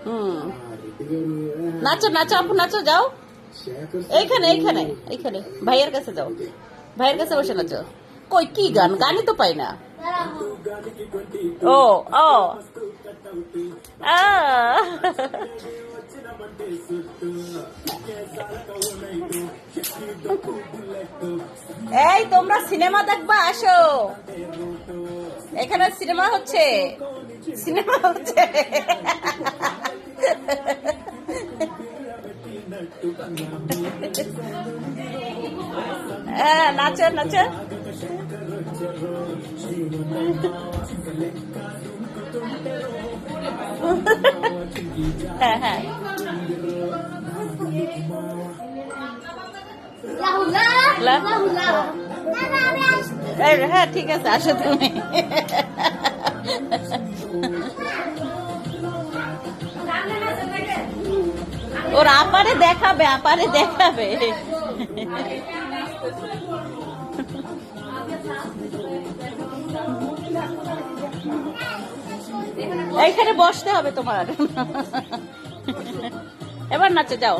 হুম, নাচো নাচো আপু, নাচো, যাও এইখানে এইখানে এইখানে ভাইয়ের কাছে যাও, ভাইয়ের কাছে বসে নাচো। কই কি গান, গানই তো পাই না। ও ও আহ। এই তোমরা সিনেমা দেখবা, আসো, এখানে সিনেমা হচ্ছে, সিনেমা হচ্ছে। হ্যাঁ, নাচো নাচো। হ্যাঁ হ্যাঁ, হ্যাঁ ঠিক আছে, আসো তুমি। ওর আপারে দেখাবে, আপারে দেখাবে। এইখানে বসতে হবে তোমার। এবার নাচে যাও।